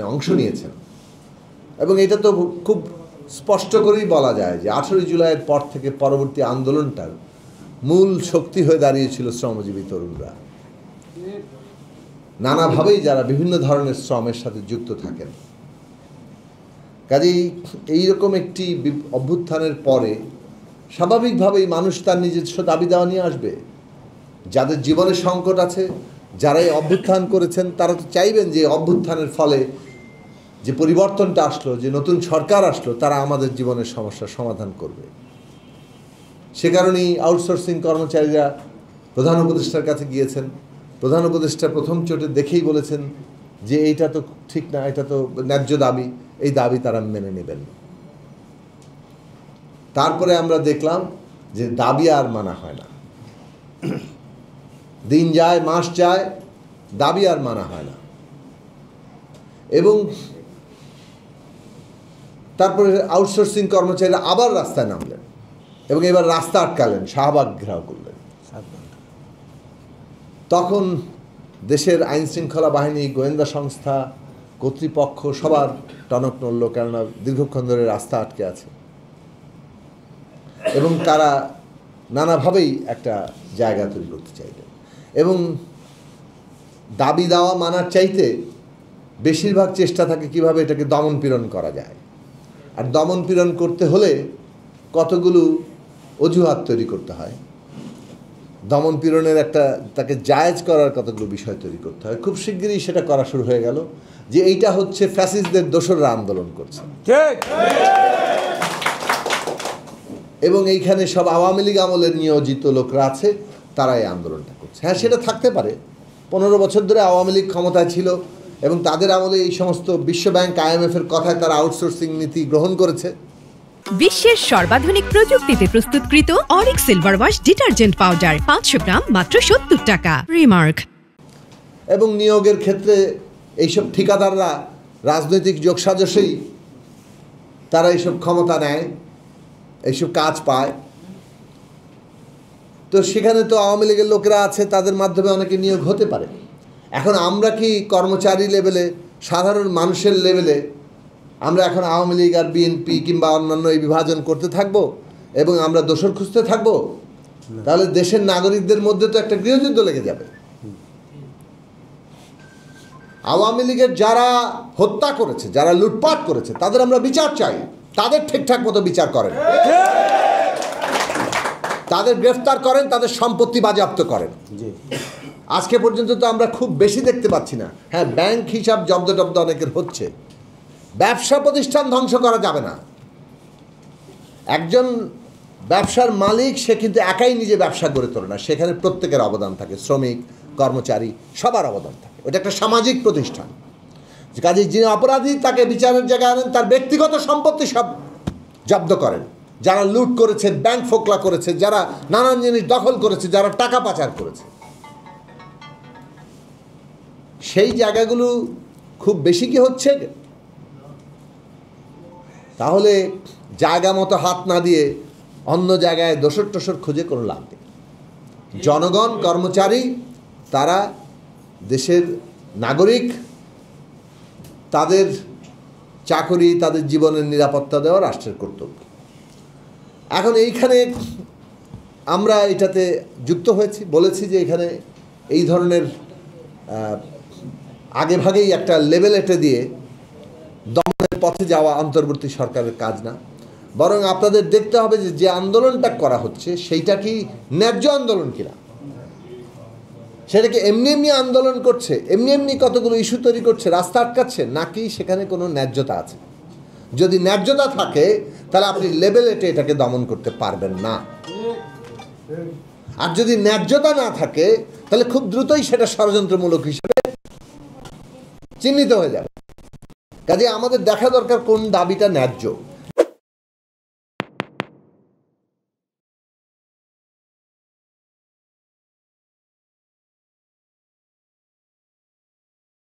আন্দোলনে অংশ নিয়েছেন। এবং এটা তো খুব স্পষ্ট করেই বলা যায় যে 18 জুলাইয়ের পর থেকে পরবর্তী আন্দোলনটার মূল শক্তি হয়ে দাঁড়িয়েছিল শ্রমজীবী তরুণরা। নানাভাবেই যারা বিভিন্ন ধরনের শ্রমের সাথে যুক্ত থাকেন। কাজেই এইরকম একটি অভ্যুত্থানের পরে স্বাভাবিকভাবেই মানুষ তার নিজস্ব দাবি দেওয়া নিয়ে আসবে। যাদের জীবনে সংকট আছে, যারা এই অভ্যুত্থান করেছেন, তারা তো চাইবেন যে অভ্যুত্থানের ফলে যে পরিবর্তনটা আসলো, যে নতুন সরকার আসলো, তারা আমাদের জীবনের সমস্যার সমাধান করবে। সে কারণেই আউটসোর্সিং কর্মচারীরা প্রধান উপদেষ্টার কাছে গিয়েছেন। প্রধান উপদেষ্টা প্রথম চোটে দেখেই বলেছেন যে এইটা তো ঠিক না, এটা তো ন্যায্য দাবি, এই দাবি তারা মেনে নেবেন না। তারপরে আমরা দেখলাম যে দাবি আর মানা হয় না। দিন যায়, মাস যায়, দাবি আর মানা হয় না। এবং তারপরে আউটসোর্সিং কর্মচারীরা আবার রাস্তায় নামলেন এবং এবার রাস্তা আটকালেন, শাহবাগ ঘেরাও করলেন। তখন দেশের আইন শৃঙ্খলা বাহিনী, গোয়েন্দা সংস্থা, কর্তৃপক্ষ সবার টনক নড়ল, কেননা দীর্ঘক্ষণ ধরে রাস্তা আটকে আছে এবং তারা নানাভাবেই একটা জায়গা তৈরি করতে চাইলেন। এবং দাবি দেওয়া মানার চাইতে বেশিরভাগ চেষ্টা থাকে কিভাবে এটাকে দমন পীড়ন করা যায়। আর দমন পীড়ন করতে হলে কতগুলো অজুহাত তৈরি করতে হয়, দমন পীড়নের একটা তাকে জায়েজ করার কতগুলো বিষয় তৈরি করতে হয়। খুব শিগগিরই সেটা করা শুরু হয়ে গেল যে এইটা হচ্ছে ফ্যাসিস্টদের দোসররা আন্দোলন করছে, এবং এইখানে সব আওয়ামী লীগ আমলের নিয়োজিত লোকরা আছে, তারা এই আন্দোলনটা করছে। হ্যাঁ, সেটা থাকতে পারে। 15 বছর ধরে আওয়ামী লীগ ক্ষমতায় ছিল এবং তাদের আমলে এই সমস্ত বিশ্বব্যাংক, IMF এর কথায় তারা আউটসোর্সিং নীতি গ্রহণ করেছে। বিশ্বের সর্বাধুনিক প্রযুক্তিতে প্রস্তুতকৃত Arik silver wash detergent powder 500 গ্রাম মাত্র 70 টাকা। রিমার্ক। এবং নিয়োগের ক্ষেত্রে এইসব ঠিকাদাররা রাজনৈতিক যোগসাজশেই তারা এইসব ক্ষমতা নেয়, এইসব কাজ পায়। তো সেখানে তো আওয়ামী লীগের লোকেরা আছে, তাদের মাধ্যমে অনেকে নিয়োগ হতে পারে। এখন আমরা কি কর্মচারী লেভেলে, সাধারণ মানুষের লেভেলে আমরা এখন আওয়ামী লীগ আর বিএনপি কিংবা অন্যান্য এই বিভাজন করতে থাকব এবং আমরা দোষর খুঁজতে থাকব? তাহলে দেশের নাগরিকদের মধ্যে তো একটা গৃহযুদ্ধ লেগে যাবে। আওয়ামী লীগের যারা হত্যা করেছে, যারা লুটপাট করেছে, তাদের আমরা বিচার চাই। তাদের ঠিকঠাক মতো বিচার করেন, তাদের গ্রেফতার করেন, তাদের সম্পত্তি বাজেয়াপ্ত করেন। আজকে পর্যন্ত তো আমরা খুব বেশি দেখতে পাচ্ছি না। হ্যাঁ, ব্যাংক হিসাব জব্দ টব্দ অনেকের হচ্ছে। ব্যবসা প্রতিষ্ঠান ধ্বংস করা যাবে না। একজন ব্যবসার মালিক সে কিন্তু একাই নিজে ব্যবসা গড়ে তোলে না, সেখানে প্রত্যেকের অবদান থাকে, শ্রমিক, কর্মচারী সবার অবদান থাকে। ওটা একটা সামাজিক প্রতিষ্ঠান। কাজে যিনি অপরাধী তাকে বিচারের জায়গায় আনেন, তার ব্যক্তিগত সম্পত্তি সব জব্দ করেন। যারা লুট করেছে, ব্যাংক ফোকলা করেছে, যারা নানান জিনিস দখল করেছে, যারা টাকা পাচার করেছে, সেই জায়গাগুলো খুব বেশি কি হচ্ছে? তাহলে জায়গা মতো হাত না দিয়ে অন্য জায়গায় দোসর টোসর খুঁজে কোনো লাভ নেই। জনগণ, কর্মচারী, তারা দেশের নাগরিক, তাদের চাকরি, তাদের জীবনের নিরাপত্তা দেওয়া রাষ্ট্রের কর্তব্য। এখন এইখানে আমরা এটাতে যুক্ত হয়েছি, বলেছি যে এখানে এই ধরনের আগেভাগেই একটা লেভেল এটে দিয়ে দমনের পথে যাওয়া অন্তর্বর্তী সরকারের কাজ না, বরং আপনাদের দেখতে হবে যে যে আন্দোলনটা করা হচ্ছে সেইটা কি ন্যায্য আন্দোলন কিনা। সেটাকে এমনি এমনি আন্দোলন করছে, এমনি এমনি কতগুলো ইস্যু তৈরি করছে, রাস্তা আটকাচ্ছে, নাকি সেখানে কোনো ন্যায্যতা আছে। যদি ন্যায্যতা থাকে তাহলে আপনি লেভেল এটে এটাকে দমন করতে পারবেন না। আর যদি ন্যায্যতা না থাকে তাহলে খুব দ্রুতই সেটা ষড়যন্ত্রমূলক হিসেবে চিহ্নিত হয়ে যাবে। কাজে আমাদের দেখা দরকার কোন দাবিটা ন্যায্য।